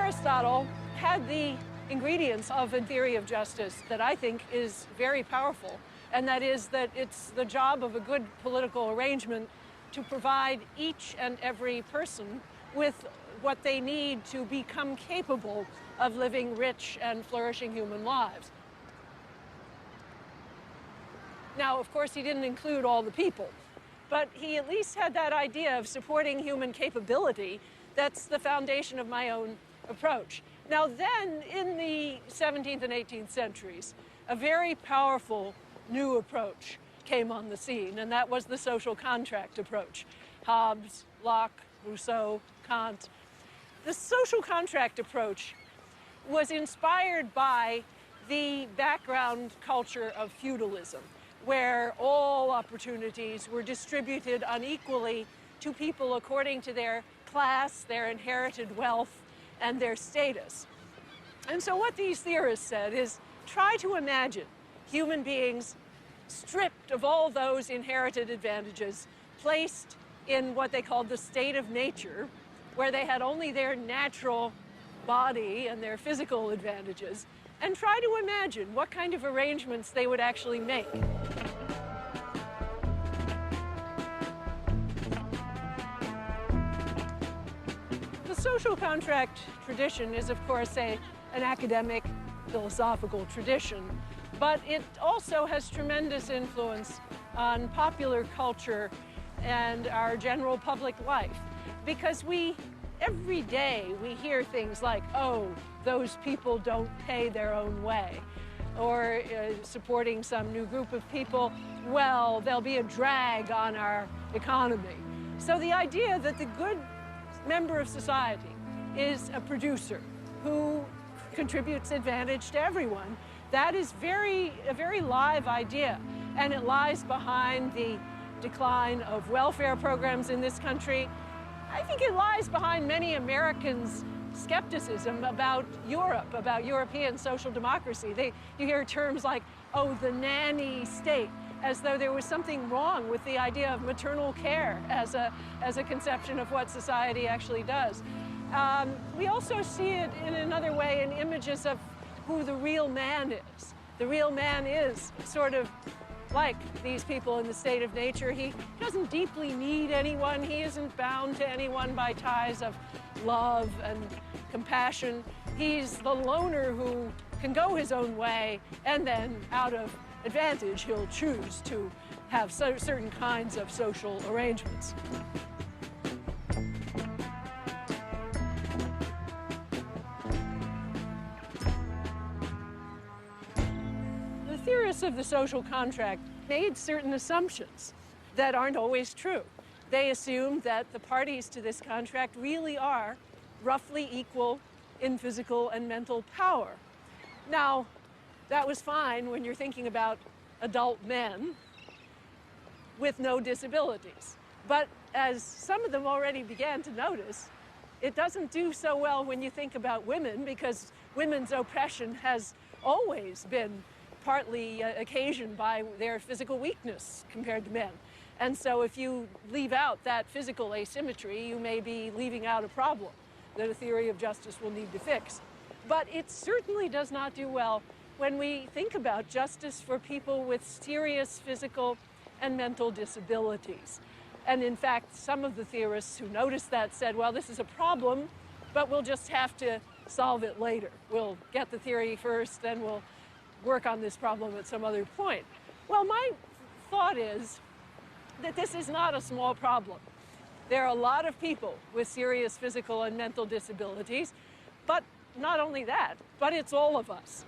Aristotle had the ingredients of a theory of justice that I think is very powerful, and that is that it's the job of a good political arrangement to provide each and every person with what they need to become capable of living rich and flourishing human lives. Now, of course, he didn't include all the people, but he at least had that idea of supporting human capability. That's the foundation of my own approach. Now then, in the 17th and 18th centuries, a very powerful new approach came on the scene, and that was the social contract approach. Hobbes, Locke, Rousseau, Kant. The social contract approach was inspired by the background culture of feudalism, where all opportunities were distributed unequally to people according to their class, their inherited wealth, and their status. And so what these theorists said is, try to imagine human beings stripped of all those inherited advantages, placed in what they called the state of nature, where they had only their natural body and their physical advantages, and try to imagine what kind of arrangements they would actually make. The social contract tradition is, of course, an academic, philosophical tradition, but it also has tremendous influence on popular culture and our general public life, because every day we hear things like, oh, those people don't pay their own way, or supporting some new group of people, well, there'll be a drag on our economy. So the idea that the good member of society is a producer who contributes advantage to everyone, that is a very live idea, and it lies behind the decline of welfare programs in this country. I think it lies behind many Americans' skepticism about Europe, about European social democracy. You hear terms like, oh, the nanny state, as though there was something wrong with the idea of maternal care as a conception of what society actually does. We also see it in another way in images of who the real man is. The real man is sort of like these people in the state of nature. He doesn't deeply need anyone. He isn't bound to anyone by ties of love and compassion. He's the loner who can go his own way, and then out of advantage, he'll choose to have certain kinds of social arrangements. The theorists of the social contract made certain assumptions that aren't always true. They assumed that the parties to this contract really are roughly equal in physical and mental power. Now, that was fine when you're thinking about adult men with no disabilities. But as some of them already began to notice, it doesn't do so well when you think about women, because women's oppression has always been partly occasioned by their physical weakness compared to men. And so if you leave out that physical asymmetry, you may be leaving out a problem that a theory of justice will need to fix. But it certainly does not do well when we think about justice for people with serious physical and mental disabilities. And in fact, some of the theorists who noticed that said, well, this is a problem, but we'll just have to solve it later. We'll get the theory first, then we'll work on this problem at some other point. Well, my thought is that this is not a small problem. There are a lot of people with serious physical and mental disabilities, but not only that, but it's all of us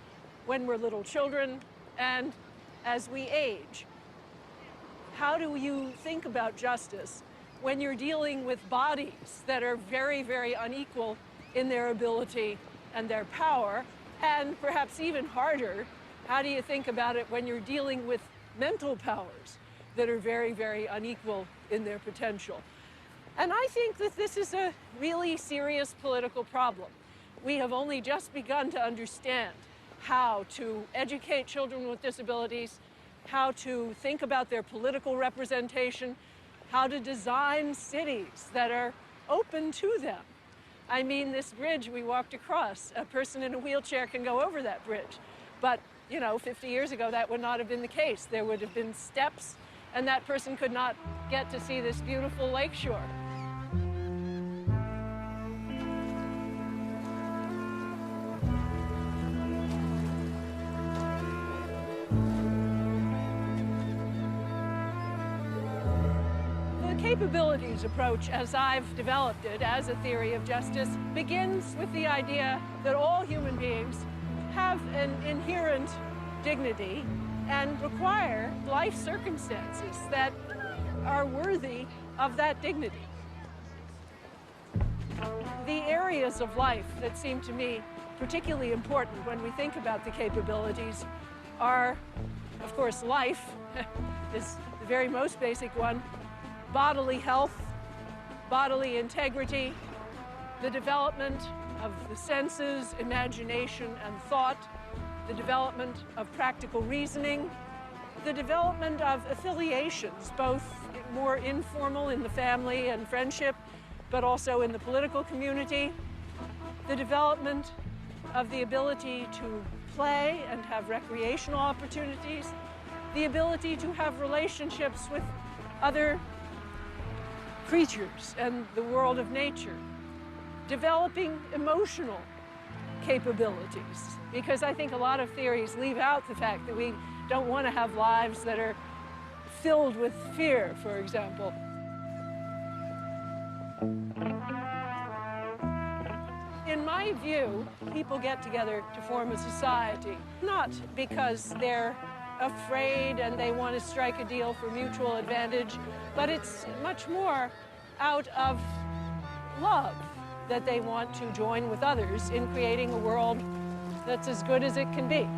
when we're little children and as we age. How do you think about justice when you're dealing with bodies that are very, very unequal in their ability and their power? And perhaps even harder, how do you think about it when you're dealing with mental powers that are very, very unequal in their potential? And I think that this is a really serious political problem. We have only just begun to understand how to educate children with disabilities, how to think about their political representation, how to design cities that are open to them. I mean this bridge we walked across. A person in a wheelchair can go over that bridge. But, 50 years ago, that would not have been the case. There would have been steps, and that person could not get to see this beautiful lakeshore. Capabilities approach, as I've developed it as a theory of justice, begins with the idea that all human beings have an inherent dignity and require life circumstances that are worthy of that dignity. The areas of life that seem to me particularly important when we think about the capabilities are, of course, life is the very most basic one, bodily health, bodily integrity, the development of the senses, imagination, and thought, the development of practical reasoning, the development of affiliations, both more informal in the family and friendship, but also in the political community, the development of the ability to play and have recreational opportunities, the ability to have relationships with other creatures and the world of nature, developing emotional capabilities, because I think a lot of theories leave out the fact that we don't want to have lives that are filled with fear, for example. In my view, people get together to form a society, not because they're afraid and they want to strike a deal for mutual advantage, but it's much more out of love that they want to join with others in creating a world that's as good as it can be.